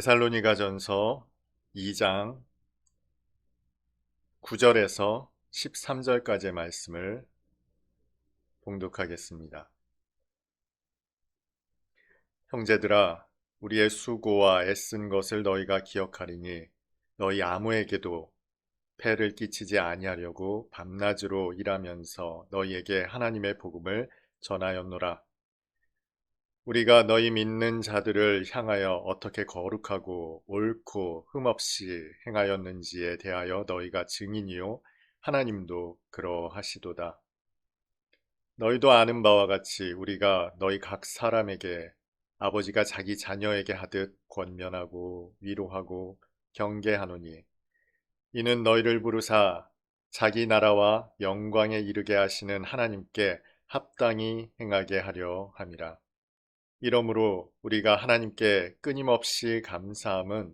데살로니가전서 2장 9절에서 13절까지의 말씀을 봉독하겠습니다. 형제들아, 우리의 수고와 애쓴 것을 너희가 기억하리니 너희 아무에게도 폐를 끼치지 아니하려고 밤낮으로 일하면서 너희에게 하나님의 복음을 전하였노라. 우리가 너희 믿는 자들을 향하여 어떻게 거룩하고 옳고 흠없이 행하였는지에 대하여 너희가 증인이요 하나님도 그러하시도다. 너희도 아는 바와 같이 우리가 너희 각 사람에게 아버지가 자기 자녀에게 하듯 권면하고 위로하고 경계하노니, 이는 너희를 부르사 자기 나라와 영광에 이르게 하시는 하나님께 합당히 행하게 하려 함이라. 이러므로 우리가 하나님께 끊임없이 감사함은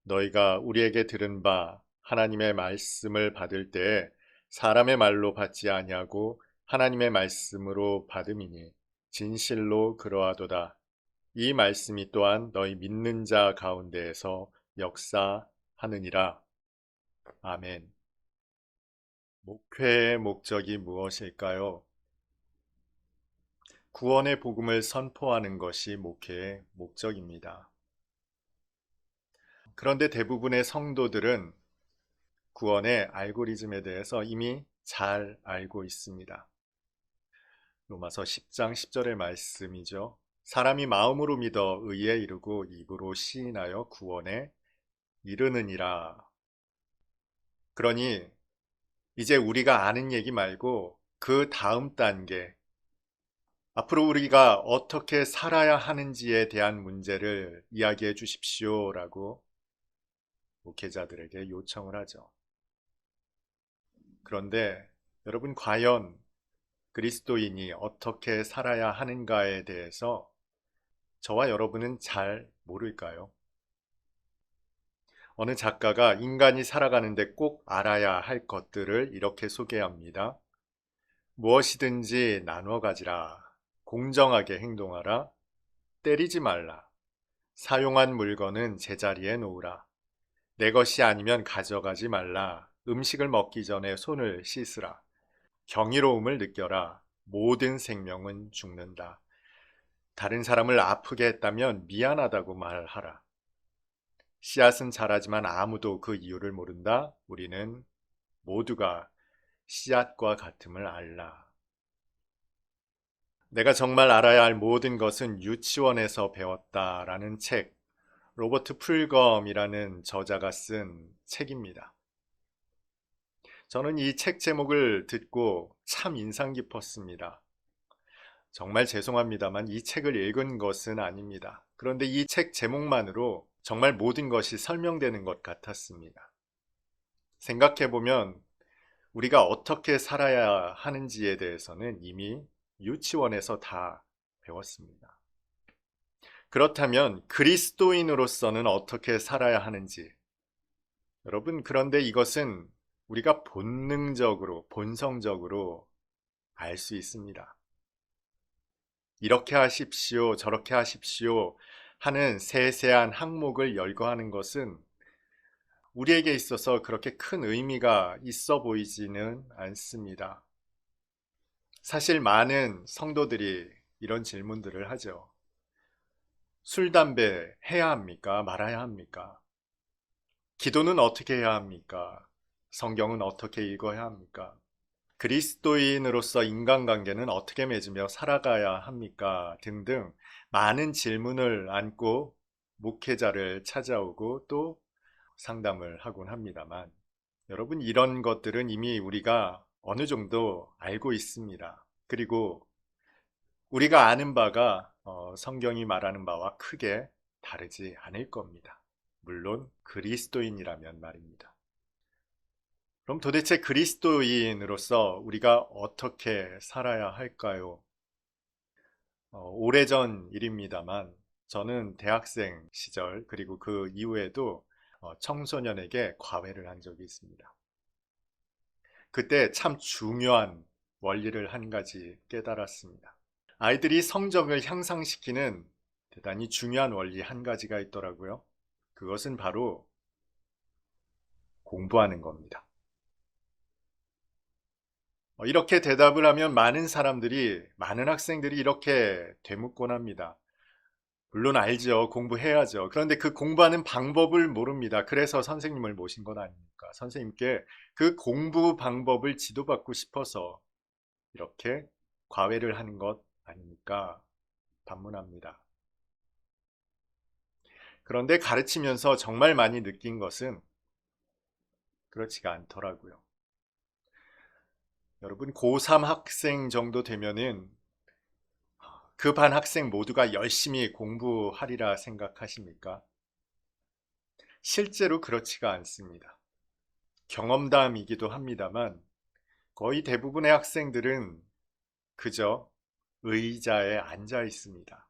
너희가 우리에게 들은 바 하나님의 말씀을 받을 때에 사람의 말로 받지 아니하고 하나님의 말씀으로 받음이니 진실로 그러하도다. 이 말씀이 또한 너희 믿는 자 가운데에서 역사하느니라. 아멘. 목회의 목적이 무엇일까요? 구원의 복음을 선포하는 것이 목회의 목적입니다. 그런데 대부분의 성도들은 구원의 알고리즘에 대해서 이미 잘 알고 있습니다. 로마서 10장 10절의 말씀이죠. 사람이 마음으로 믿어 의에 이르고 입으로 시인하여 구원에 이르느니라. 그러니 이제 우리가 아는 얘기 말고 그 다음 단계, 앞으로 우리가 어떻게 살아야 하는지에 대한 문제를 이야기해 주십시오 라고 목회자들에게 요청을 하죠. 그런데 여러분, 과연 그리스도인이 어떻게 살아야 하는가에 대해서 저와 여러분은 잘 모를까요? 어느 작가가 인간이 살아가는데 꼭 알아야 할 것들을 이렇게 소개합니다. 무엇이든지 나눠 가지라. 공정하게 행동하라. 때리지 말라. 사용한 물건은 제자리에 놓으라. 내 것이 아니면 가져가지 말라. 음식을 먹기 전에 손을 씻으라. 경이로움을 느껴라. 모든 생명은 죽는다. 다른 사람을 아프게 했다면 미안하다고 말하라. 씨앗은 자라지만 아무도 그 이유를 모른다. 우리는 모두가 씨앗과 같음을 알라. 내가 정말 알아야 할 모든 것은 유치원에서 배웠다라는 책, 로버트 풀검이라는 저자가 쓴 책입니다. 저는 이 책 제목을 듣고 참 인상 깊었습니다. 정말 죄송합니다만 이 책을 읽은 것은 아닙니다. 그런데 이 책 제목만으로 정말 모든 것이 설명되는 것 같았습니다. 생각해보면 우리가 어떻게 살아야 하는지에 대해서는 이미 유치원에서 다 배웠습니다. 그렇다면 그리스도인으로서는 어떻게 살아야 하는지, 여러분, 그런데 이것은 우리가 본능적으로, 본성적으로 알 수 있습니다. 이렇게 하십시오, 저렇게 하십시오 하는 세세한 항목을 열거하는 것은 우리에게 있어서 그렇게 큰 의미가 있어 보이지는 않습니다. 사실 많은 성도들이 이런 질문들을 하죠. 술, 담배 해야 합니까? 말아야 합니까? 기도는 어떻게 해야 합니까? 성경은 어떻게 읽어야 합니까? 그리스도인으로서 인간관계는 어떻게 맺으며 살아가야 합니까? 등등 많은 질문을 안고 목회자를 찾아오고 또 상담을 하곤 합니다만, 여러분, 이런 것들은 이미 우리가 어느 정도 알고 있습니다. 그리고 우리가 아는 바가 성경이 말하는 바와 크게 다르지 않을 겁니다. 물론 그리스도인이라면 말입니다. 그럼 도대체 그리스도인으로서 우리가 어떻게 살아야 할까요? 오래전 일입니다만 저는 대학생 시절 그리고 그 이후에도 청소년에게 과외를 한 적이 있습니다. 그때 참 중요한 원리를 한 가지 깨달았습니다. 아이들이 성적을 향상시키는 대단히 중요한 원리 한 가지가 있더라고요. 그것은 바로 공부하는 겁니다. 이렇게 대답을 하면 많은 학생들이 이렇게 되묻곤 합니다. 물론 알죠. 공부해야죠. 그런데 그 공부하는 방법을 모릅니다. 그래서 선생님을 모신 것 아닙니까? 선생님께 그 공부 방법을 지도받고 싶어서 이렇게 과외를 하는 것 아닙니까? 반문합니다. 그런데 가르치면서 정말 많이 느낀 것은 그렇지가 않더라고요. 여러분, 고3 학생 정도 되면은 그 반 학생 모두가 열심히 공부하리라 생각하십니까? 실제로 그렇지가 않습니다. 경험담이기도 합니다만 거의 대부분의 학생들은 그저 의자에 앉아 있습니다.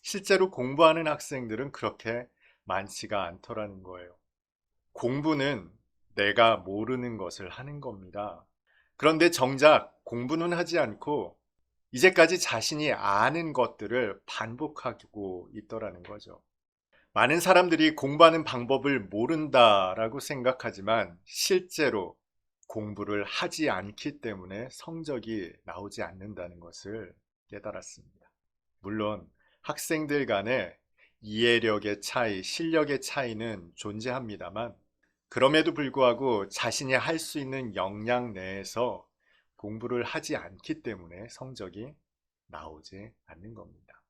실제로 공부하는 학생들은 그렇게 많지가 않더라는 거예요. 공부는 내가 모르는 것을 하는 겁니다. 그런데 정작 공부는 하지 않고 이제까지 자신이 아는 것들을 반복하고 있더라는 거죠. 많은 사람들이 공부하는 방법을 모른다라고 생각하지만 실제로 공부를 하지 않기 때문에 성적이 나오지 않는다는 것을 깨달았습니다. 물론 학생들 간의 이해력의 차이, 실력의 차이는 존재합니다만 그럼에도 불구하고 자신이 할 수 있는 역량 내에서 공부를 하지 않기 때문에 성적이 나오지 않는 겁니다.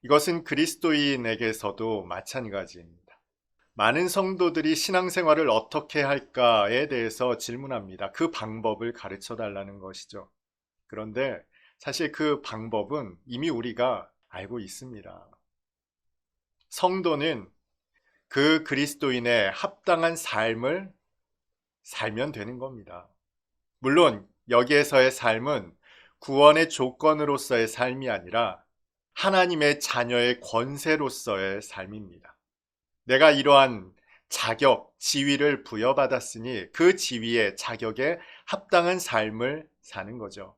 이것은 그리스도인에게서도 마찬가지입니다. 많은 성도들이 신앙생활을 어떻게 할까에 대해서 질문합니다. 그 방법을 가르쳐 달라는 것이죠. 그런데 사실 그 방법은 이미 우리가 알고 있습니다. 성도는 그 그리스도인의 합당한 삶을 살면 되는 겁니다. 물론 여기에서의 삶은 구원의 조건으로서의 삶이 아니라 하나님의 자녀의 권세로서의 삶입니다. 내가 이러한 자격, 지위를 부여받았으니 그 지위의 자격에 합당한 삶을 사는 거죠.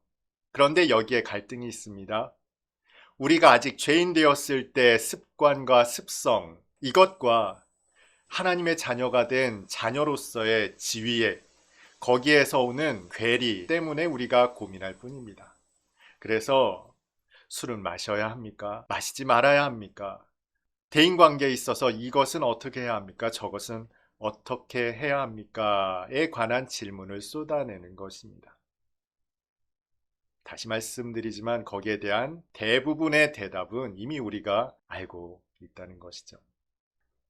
그런데 여기에 갈등이 있습니다. 우리가 아직 죄인 되었을 때 습관과 습성, 이것과 하나님의 자녀가 된 자녀로서의 지위에 거기에서 오는 괴리 때문에 우리가 고민할 뿐입니다. 그래서 술은 마셔야 합니까? 마시지 말아야 합니까? 대인관계에 있어서 이것은 어떻게 해야 합니까? 저것은 어떻게 해야 합니까?에 관한 질문을 쏟아내는 것입니다. 다시 말씀드리지만 거기에 대한 대부분의 대답은 이미 우리가 알고 있다는 것이죠.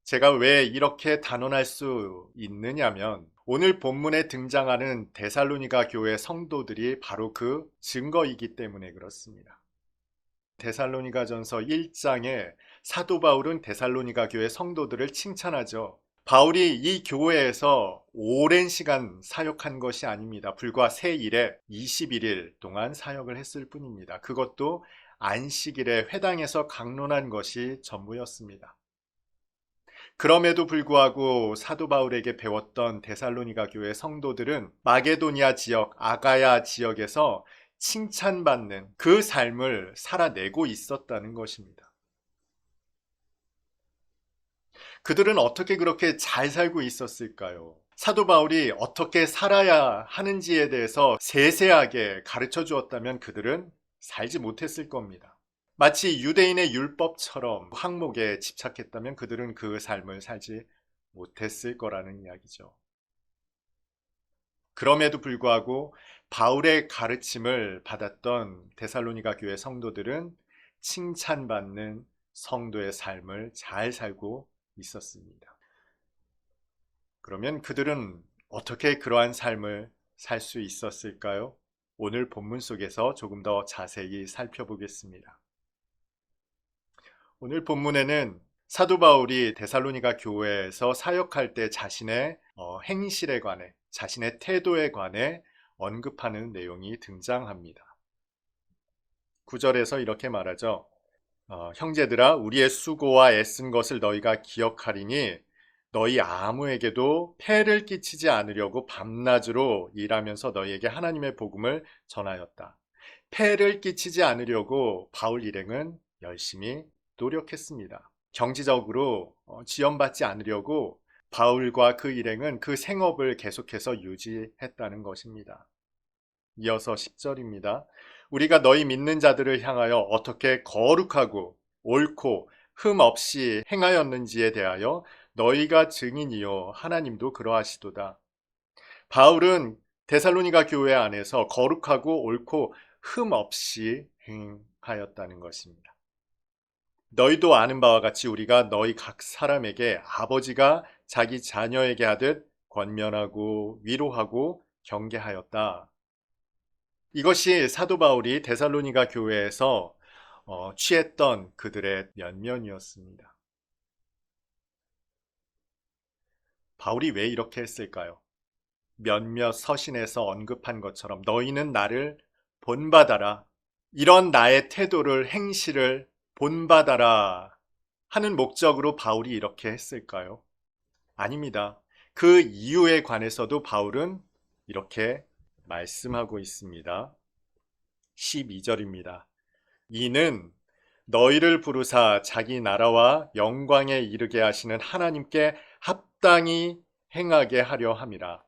제가 왜 이렇게 단언할 수 있느냐면 오늘 본문에 등장하는 데살로니가 교회 성도들이 바로 그 증거이기 때문에 그렇습니다. 데살로니가전서 1장에 사도 바울은 데살로니가 교회 성도들을 칭찬하죠. 바울이 이 교회에서 오랜 시간 사역한 것이 아닙니다. 불과 새 일에 21일 동안 사역을 했을 뿐입니다. 그것도 안식일에 회당에서 강론한 것이 전부였습니다. 그럼에도 불구하고 사도 바울에게 배웠던 데살로니가 교회 성도들은 마게도니아 지역, 아가야 지역에서 칭찬받는 그 삶을 살아내고 있었다는 것입니다. 그들은 어떻게 그렇게 잘 살고 있었을까요? 사도 바울이 어떻게 살아야 하는지에 대해서 세세하게 가르쳐 주었다면 그들은 살지 못했을 겁니다. 마치 유대인의 율법처럼 항목에 집착했다면 그들은 그 삶을 살지 못했을 거라는 이야기죠. 그럼에도 불구하고 바울의 가르침을 받았던 데살로니가 교회 성도들은 칭찬받는 성도의 삶을 잘 살고 있었습니다. 그러면 그들은 어떻게 그러한 삶을 살 수 있었을까요? 오늘 본문 속에서 조금 더 자세히 살펴보겠습니다. 오늘 본문에는 사도 바울이 데살로니가 교회에서 사역할 때 자신의 행실에 관해, 자신의 태도에 관해 언급하는 내용이 등장합니다. 9절에서 이렇게 말하죠. 형제들아 우리의 수고와 애쓴 것을 너희가 기억하리니 너희 아무에게도 폐를 끼치지 않으려고 밤낮으로 일하면서 너희에게 하나님의 복음을 전하였다. 폐를 끼치지 않으려고 바울 일행은 열심히 노력했습니다. 경제적으로 지원받지 않으려고 바울과 그 일행은 그 생업을 계속해서 유지했다는 것입니다. 이어서 10절입니다. 우리가 너희 믿는 자들을 향하여 어떻게 거룩하고 옳고 흠 없이 행하였는지에 대하여 너희가 증인이요 하나님도 그러하시도다. 바울은 데살로니가 교회 안에서 거룩하고 옳고 흠 없이 행하였다는 것입니다. 너희도 아는 바와 같이 우리가 너희 각 사람에게 아버지가 자기 자녀에게 하듯 권면하고 위로하고 경계하였다. 이것이 사도 바울이 데살로니가 교회에서 취했던 그들의 면면이었습니다. 바울이 왜 이렇게 했을까요? 몇몇 서신에서 언급한 것처럼 너희는 나를 본받아라. 이런 나의 태도를, 행실을 본받아라 하는 목적으로 바울이 이렇게 했을까요? 아닙니다. 그 이유에 관해서도 바울은 이렇게 말씀하고 있습니다. 12절입니다. 이는 너희를 부르사 자기 나라와 영광에 이르게 하시는 하나님께 합당히 행하게 하려 함이라.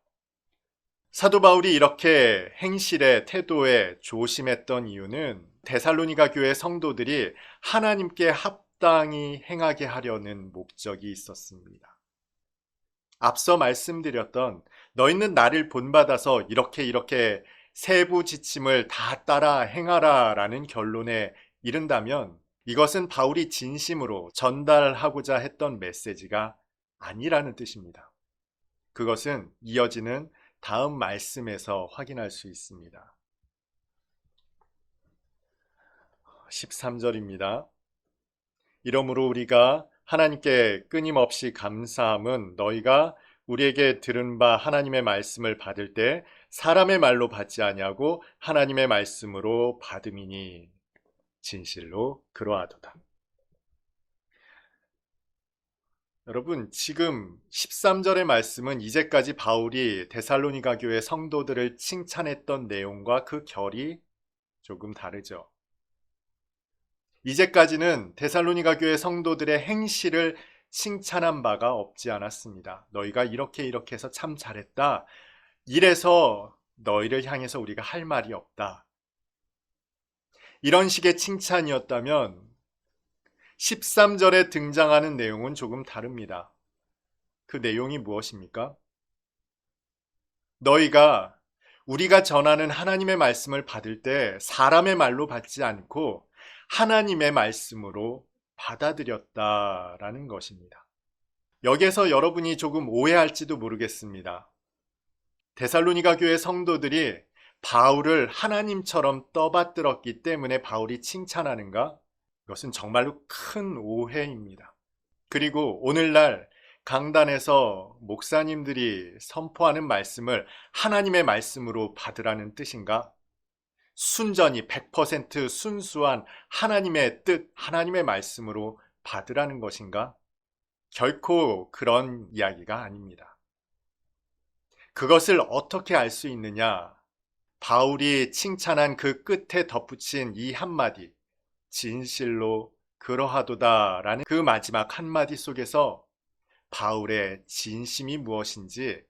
사도 바울이 이렇게 행실에 태도에 조심했던 이유는 데살로니가 교회 성도들이 하나님께 합당히 행하게 하려는 목적이 있었습니다. 앞서 말씀드렸던 너희는 나를 본받아서 이렇게 세부 지침을 다 따라 행하라 라는 결론에 이른다면 이것은 바울이 진심으로 전달하고자 했던 메시지가 아니라는 뜻입니다. 그것은 이어지는 다음 말씀에서 확인할 수 있습니다. 13절입니다. 이러므로 우리가 하나님께 끊임없이 감사함은 너희가 우리에게 들은 바 하나님의 말씀을 받을 때 사람의 말로 받지 아니하고 하나님의 말씀으로 받음이니 진실로 그러하도다. 여러분, 지금 13절의 말씀은 이제까지 바울이 데살로니가 교회 성도들을 칭찬했던 내용과 그 결이 조금 다르죠. 이제까지는 데살로니가 교회 성도들의 행실을 칭찬한 바가 없지 않았습니다. 너희가 이렇게 해서 참 잘했다. 이래서 너희를 향해서 우리가 할 말이 없다. 이런 식의 칭찬이었다면 13절에 등장하는 내용은 조금 다릅니다. 그 내용이 무엇입니까? 너희가 우리가 전하는 하나님의 말씀을 받을 때 사람의 말로 받지 않고 하나님의 말씀으로 받아들였다라는 것입니다. 여기에서 여러분이 조금 오해할지도 모르겠습니다. 데살로니가 교회 성도들이 바울을 하나님처럼 떠받들었기 때문에 바울이 칭찬하는가? 이것은 정말로 큰 오해입니다. 그리고 오늘날 강단에서 목사님들이 선포하는 말씀을 하나님의 말씀으로 받으라는 뜻인가? 순전히 100% 순수한 하나님의 뜻, 하나님의 말씀으로 받으라는 것인가? 결코 그런 이야기가 아닙니다. 그것을 어떻게 알 수 있느냐? 바울이 칭찬한 그 끝에 덧붙인 이 한마디, 진실로 그러하도다 라는 그 마지막 한마디 속에서 바울의 진심이 무엇인지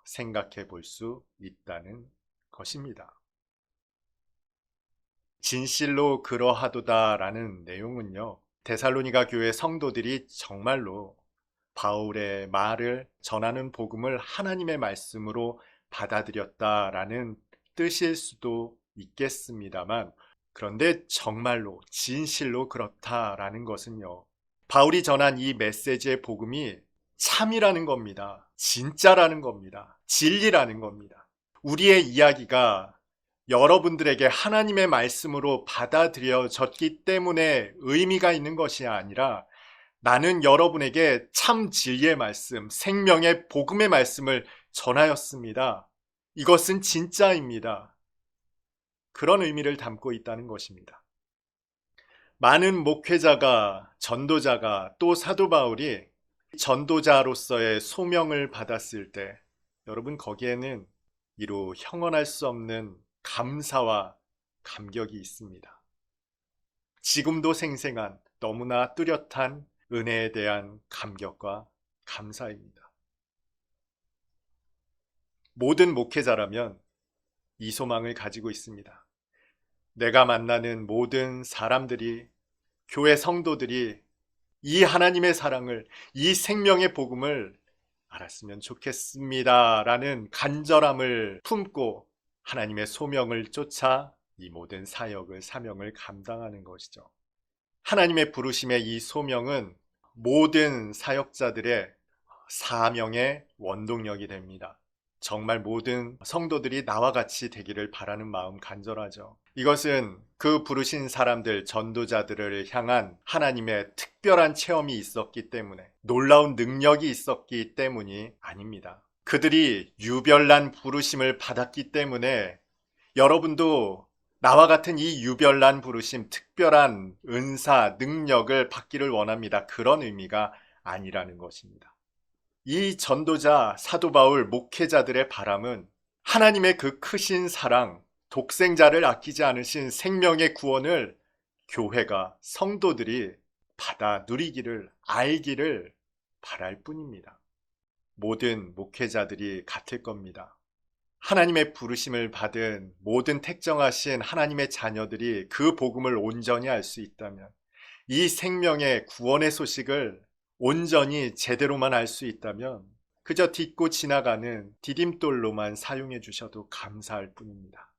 생각해 볼 수 있다는 것입니다. 진실로 그러하도다 라는 내용은요, 데살로니가 교회 성도들이 정말로 바울의 말을 전하는 복음을 하나님의 말씀으로 받아들였다라는 뜻일 수도 있겠습니다만, 그런데 정말로 진실로 그렇다라는 것은요, 바울이 전한 이 메시지의 복음이 참이라는 겁니다. 진짜라는 겁니다. 진리라는 겁니다. 우리의 이야기가 여러분들에게 하나님의 말씀으로 받아들여졌기 때문에 의미가 있는 것이 아니라 나는 여러분에게 참 진리의 말씀, 생명의 복음의 말씀을 전하였습니다. 이것은 진짜입니다. 그런 의미를 담고 있다는 것입니다. 많은 목회자가, 전도자가, 또 사도 바울이 전도자로서의 소명을 받았을 때 여러분 거기에는 이루 형언할 수 없는 감사와 감격이 있습니다. 지금도 생생한 너무나 뚜렷한 은혜에 대한 감격과 감사입니다. 모든 목회자라면 이 소망을 가지고 있습니다. 내가 만나는 모든 사람들이, 교회 성도들이 이 하나님의 사랑을, 이 생명의 복음을 알았으면 좋겠습니다 라는 간절함을 품고 하나님의 소명을 쫓아 이 모든 사역을, 사명을 감당하는 것이죠. 하나님의 부르심의 이 소명은 모든 사역자들의 사명의 원동력이 됩니다. 정말 모든 성도들이 나와 같이 되기를 바라는 마음 간절하죠. 이것은 그 부르신 사람들, 전도자들을 향한 하나님의 특별한 체험이 있었기 때문에, 놀라운 능력이 있었기 때문이 아닙니다. 그들이 유별난 부르심을 받았기 때문에 여러분도 나와 같은 이 유별난 부르심, 특별한 은사, 능력을 받기를 원합니다. 그런 의미가 아니라는 것입니다. 이 전도자, 사도 바울, 목회자들의 바람은 하나님의 그 크신 사랑, 독생자를 아끼지 않으신 생명의 구원을 교회가, 성도들이 받아 누리기를, 알기를 바랄 뿐입니다. 모든 목회자들이 같을 겁니다. 하나님의 부르심을 받은 모든 택정하신 하나님의 자녀들이 그 복음을 온전히 알 수 있다면, 이 생명의 구원의 소식을 온전히 제대로만 알 수 있다면 그저 딛고 지나가는 디딤돌로만 사용해 주셔도 감사할 뿐입니다.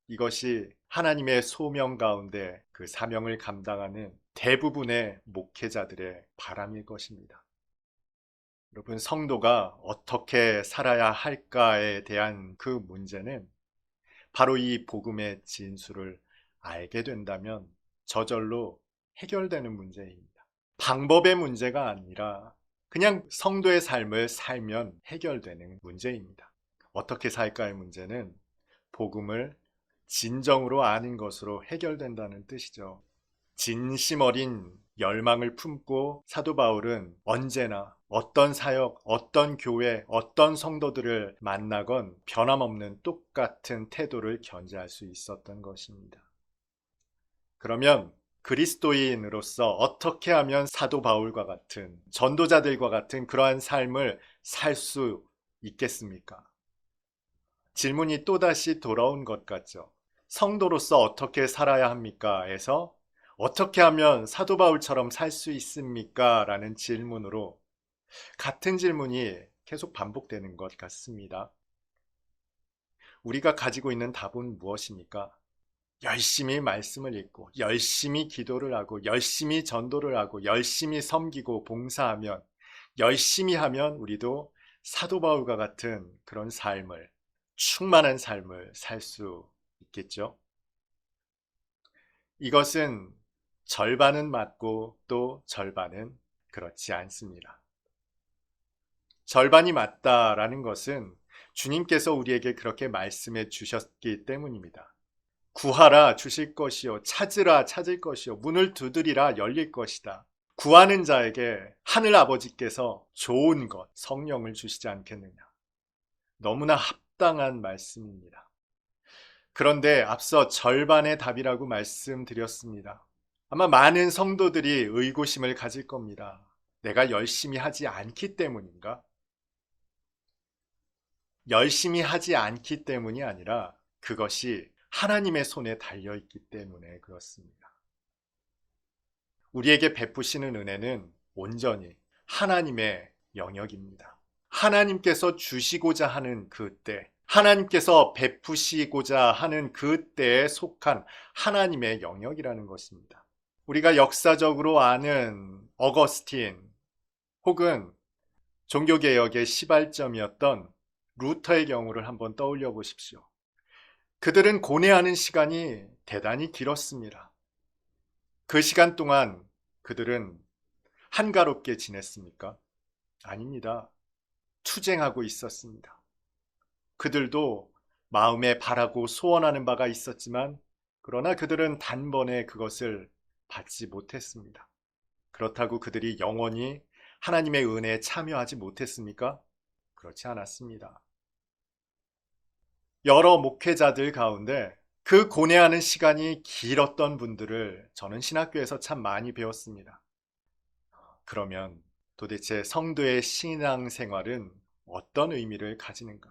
이것이 하나님의 소명 가운데 그 사명을 감당하는 대부분의 목회자들의 바람일 것입니다. 여러분, 성도가 어떻게 살아야 할까에 대한 그 문제는 바로 이 복음의 진수를 알게 된다면 저절로 해결되는 문제입니다. 방법의 문제가 아니라 그냥 성도의 삶을 살면 해결되는 문제입니다. 어떻게 살까의 문제는 복음을 진정으로 아는 것으로 해결된다는 뜻이죠. 진심 어린 열망을 품고 사도 바울은 언제나 어떤 사역, 어떤 교회, 어떤 성도들을 만나건 변함없는 똑같은 태도를 견지할 수 있었던 것입니다. 그러면 그리스도인으로서 어떻게 하면 사도 바울과 같은, 전도자들과 같은 그러한 삶을 살 수 있겠습니까? 질문이 또다시 돌아온 것 같죠. 성도로서 어떻게 살아야 합니까? 에서 어떻게 하면 사도 바울처럼 살 수 있습니까? 라는 질문으로 같은 질문이 계속 반복되는 것 같습니다. 우리가 가지고 있는 답은 무엇입니까? 열심히 말씀을 읽고, 열심히 기도를 하고, 열심히 전도를 하고, 열심히 섬기고 봉사하면, 열심히 하면 우리도 사도 바울과 같은 그런 삶을, 충만한 삶을 살 수 있겠죠? 이것은 절반은 맞고 또 절반은 그렇지 않습니다. 절반이 맞다라는 것은 주님께서 우리에게 그렇게 말씀해 주셨기 때문입니다. 구하라 주실 것이요, 찾으라 찾을 것이요, 문을 두드리라 열릴 것이다. 구하는 자에게 하늘 아버지께서 좋은 것, 성령을 주시지 않겠느냐. 너무나 합당한 말씀입니다. 그런데 앞서 절반의 답이라고 말씀드렸습니다. 아마 많은 성도들이 의구심을 가질 겁니다. 내가 열심히 하지 않기 때문인가? 열심히 하지 않기 때문이 아니라 그것이 하나님의 손에 달려있기 때문에 그렇습니다. 우리에게 베푸시는 은혜는 온전히 하나님의 영역입니다. 하나님께서 주시고자 하는 그때, 하나님께서 베푸시고자 하는 그때에 속한 하나님의 영역이라는 것입니다. 우리가 역사적으로 아는 어거스틴 혹은 종교개혁의 시발점이었던 루터의 경우를 한번 떠올려 보십시오. 그들은 고뇌하는 시간이 대단히 길었습니다. 그 시간 동안 그들은 한가롭게 지냈습니까? 아닙니다. 투쟁하고 있었습니다. 그들도 마음에 바라고 소원하는 바가 있었지만 그러나 그들은 단번에 그것을 받지 못했습니다. 그렇다고 그들이 영원히 하나님의 은혜에 참여하지 못했습니까? 그렇지 않았습니다. 여러 목회자들 가운데 그 고뇌하는 시간이 길었던 분들을 저는 신학교에서 참 많이 배웠습니다. 그러면 도대체 성도의 신앙생활은 어떤 의미를 가지는가?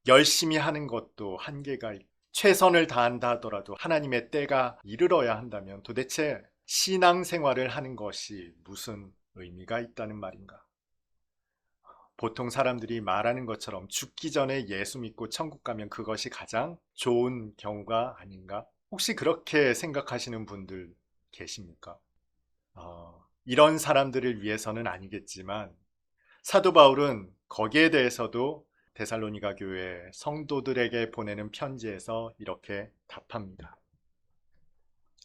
열심히 하는 것도 한계가 있고 최선을 다한다 하더라도 하나님의 때가 이르러야 한다면 도대체 신앙생활을 하는 것이 무슨 의미가 있다는 말인가? 보통 사람들이 말하는 것처럼 죽기 전에 예수 믿고 천국 가면 그것이 가장 좋은 경우가 아닌가? 혹시 그렇게 생각하시는 분들 계십니까? 이런 사람들을 위해서는 아니겠지만 사도 바울은 거기에 대해서도 데살로니가 교회 성도들에게 보내는 편지에서 이렇게 답합니다.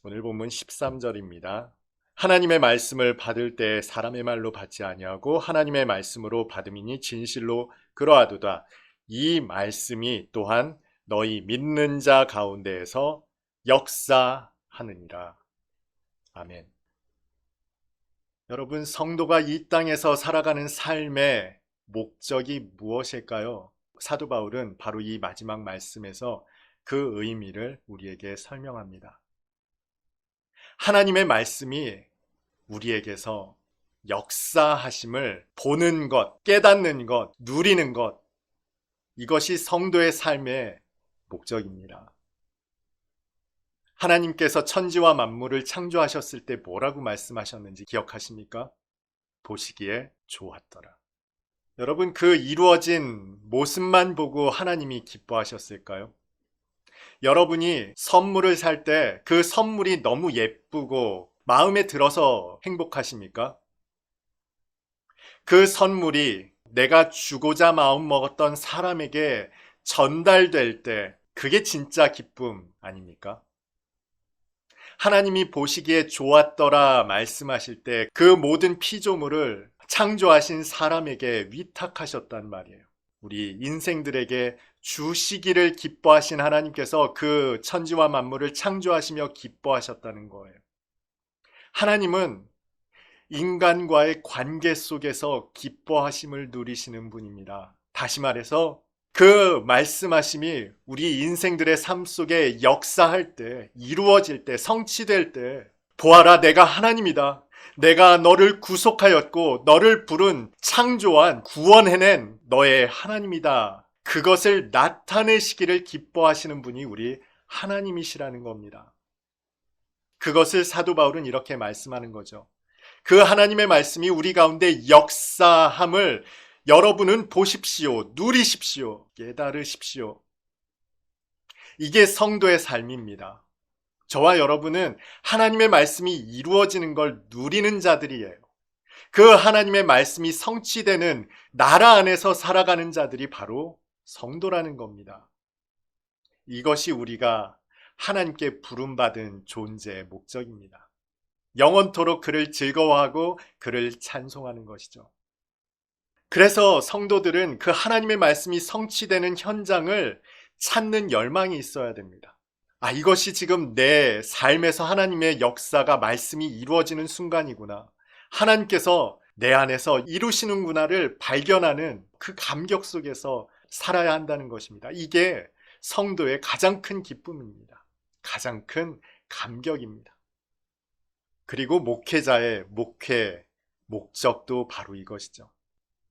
오늘 본문 13절입니다. 하나님의 말씀을 받을 때 사람의 말로 받지 아니하고 하나님의 말씀으로 받음이니 진실로 그러하도다. 이 말씀이 또한 너희 믿는 자 가운데에서 역사하느니라. 아멘. 여러분, 성도가 이 땅에서 살아가는 삶의 목적이 무엇일까요? 사도 바울은 바로 이 마지막 말씀에서 그 의미를 우리에게 설명합니다. 하나님의 말씀이 우리에게서 역사하심을 보는 것, 깨닫는 것, 누리는 것, 이것이 성도의 삶의 목적입니다. 하나님께서 천지와 만물을 창조하셨을 때 뭐라고 말씀하셨는지 기억하십니까? 보시기에 좋았더라. 여러분, 그 이루어진 모습만 보고 하나님이 기뻐하셨을까요? 여러분이 선물을 살 때 그 선물이 너무 예쁘고 마음에 들어서 행복하십니까? 그 선물이 내가 주고자 마음 먹었던 사람에게 전달될 때 그게 진짜 기쁨 아닙니까? 하나님이 보시기에 좋았더라 말씀하실 때 그 모든 피조물을 창조하신 사람에게 위탁하셨단 말이에요. 우리 인생들에게 주시기를 기뻐하신 하나님께서 그 천지와 만물을 창조하시며 기뻐하셨다는 거예요. 하나님은 인간과의 관계 속에서 기뻐하심을 누리시는 분입니다. 다시 말해서 그 말씀하심이 우리 인생들의 삶 속에 역사할 때, 이루어질 때, 성취될 때, 보아라, 내가 하나님이다. 내가 너를 구속하였고 너를 부른, 창조한, 구원해낸 너의 하나님이다. 그것을 나타내시기를 기뻐하시는 분이 우리 하나님이시라는 겁니다. 그것을 사도 바울은 이렇게 말씀하는 거죠. 그 하나님의 말씀이 우리 가운데 역사함을 여러분은 보십시오. 누리십시오. 깨달으십시오. 이게 성도의 삶입니다. 저와 여러분은 하나님의 말씀이 이루어지는 걸 누리는 자들이에요. 그 하나님의 말씀이 성취되는 나라 안에서 살아가는 자들이 바로 성도라는 겁니다. 이것이 우리가 하나님께 부름받은 존재의 목적입니다. 영원토록 그를 즐거워하고 그를 찬송하는 것이죠. 그래서 성도들은 그 하나님의 말씀이 성취되는 현장을 찾는 열망이 있어야 됩니다. 이것이 지금 내 삶에서 하나님의 역사가, 말씀이 이루어지는 순간이구나. 하나님께서 내 안에서 이루시는구나를 발견하는 그 감격 속에서 살아야 한다는 것입니다. 이게 성도의 가장 큰 기쁨입니다. 가장 큰 감격입니다. 그리고 목회자의 목회 목적도 바로 이것이죠.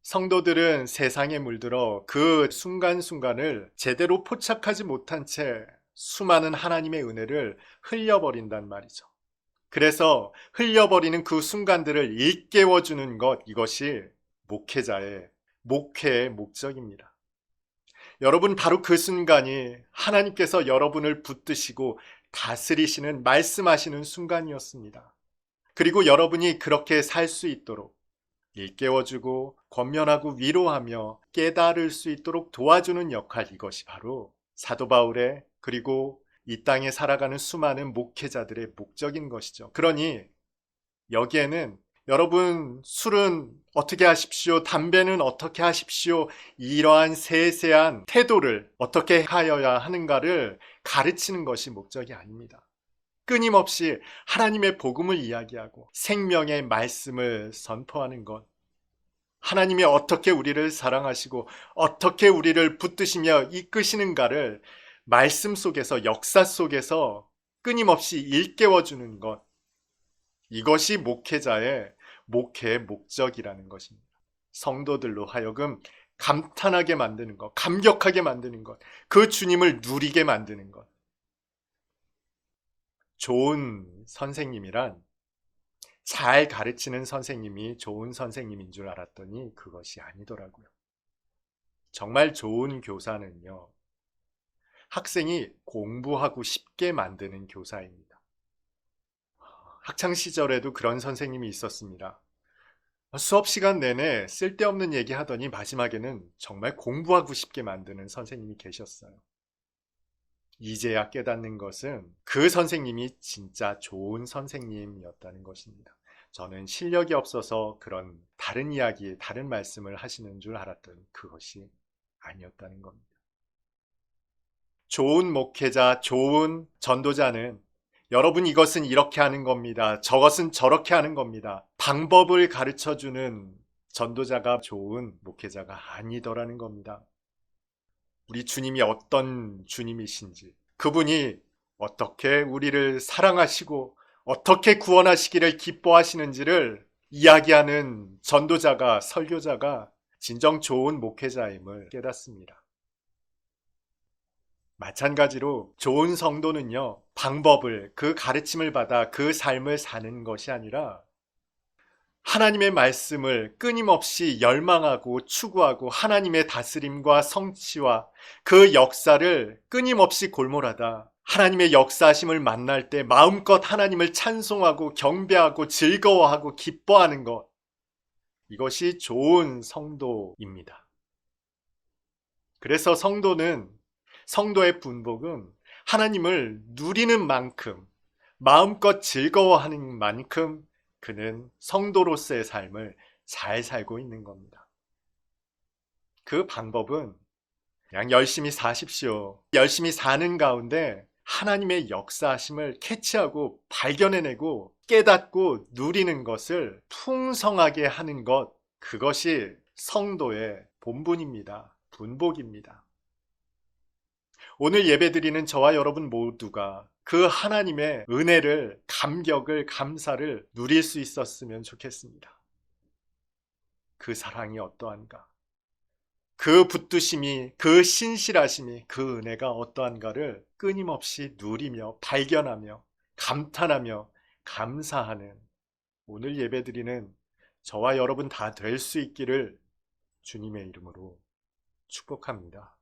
성도들은 세상에 물들어 그 순간순간을 제대로 포착하지 못한 채 수많은 하나님의 은혜를 흘려버린단 말이죠. 그래서 흘려버리는 그 순간들을 일깨워주는 것, 이것이 목회자의 목회의 목적입니다. 여러분, 바로 그 순간이 하나님께서 여러분을 붙드시고 다스리시는, 말씀하시는 순간이었습니다. 그리고 여러분이 그렇게 살 수 있도록 일깨워주고 권면하고 위로하며 깨달을 수 있도록 도와주는 역할, 이것이 바로 사도 바울의, 그리고 이 땅에 살아가는 수많은 목회자들의 목적인 것이죠. 그러니 여기에는 여러분, 술은 어떻게 하십시오, 담배는 어떻게 하십시오, 이러한 세세한 태도를 어떻게 하여야 하는가를 가르치는 것이 목적이 아닙니다. 끊임없이 하나님의 복음을 이야기하고 생명의 말씀을 선포하는 것, 하나님이 어떻게 우리를 사랑하시고 어떻게 우리를 붙드시며 이끄시는가를 말씀 속에서, 역사 속에서 끊임없이 일깨워주는 것, 이것이 목회자의 목회의 목적이라는 것입니다. 성도들로 하여금 감탄하게 만드는 것, 감격하게 만드는 것, 그 주님을 누리게 만드는 것. 좋은 선생님이란 잘 가르치는 선생님이 좋은 선생님인 줄 알았더니 그것이 아니더라고요. 정말 좋은 교사는요, 학생이 공부하고 싶게 만드는 교사입니다. 학창 시절에도 그런 선생님이 있었습니다. 수업 시간 내내 쓸데없는 얘기 하더니 마지막에는 정말 공부하고 싶게 만드는 선생님이 계셨어요. 이제야 깨닫는 것은 그 선생님이 진짜 좋은 선생님이었다는 것입니다. 저는 실력이 없어서 그런 다른 이야기, 다른 말씀을 하시는 줄 알았더니 그것이 아니었다는 겁니다. 좋은 목회자, 좋은 전도자는 여러분 이것은 이렇게 하는 겁니다. 저것은 저렇게 하는 겁니다. 방법을 가르쳐주는 전도자가 좋은 목회자가 아니더라는 겁니다. 우리 주님이 어떤 주님이신지, 그분이 어떻게 우리를 사랑하시고 어떻게 구원하시기를 기뻐하시는지를 이야기하는 전도자가, 설교자가 진정 좋은 목회자임을 깨닫습니다. 마찬가지로 좋은 성도는요, 방법을, 그 가르침을 받아 그 삶을 사는 것이 아니라 하나님의 말씀을 끊임없이 열망하고 추구하고 하나님의 다스림과 성취와 그 역사를 끊임없이 골몰하다 하나님의 역사하심을 만날 때 마음껏 하나님을 찬송하고 경배하고 즐거워하고 기뻐하는 것, 이것이 좋은 성도입니다. 그래서 성도의 분복은 하나님을 누리는 만큼, 마음껏 즐거워하는 만큼 그는 성도로서의 삶을 잘 살고 있는 겁니다. 그 방법은 그냥 열심히 사십시오. 열심히 사는 가운데 하나님의 역사하심을 캐치하고 발견해내고 깨닫고 누리는 것을 풍성하게 하는 것, 그것이 성도의 본분입니다. 분복입니다. 오늘 예배드리는 저와 여러분 모두가 그 하나님의 은혜를, 감격을, 감사를 누릴 수 있었으면 좋겠습니다. 그 사랑이 어떠한가? 그 붙드심이, 그 신실하심이, 그 은혜가 어떠한가를 끊임없이 누리며 발견하며 감탄하며 감사하는 오늘 예배드리는 저와 여러분 다 될 수 있기를 주님의 이름으로 축복합니다.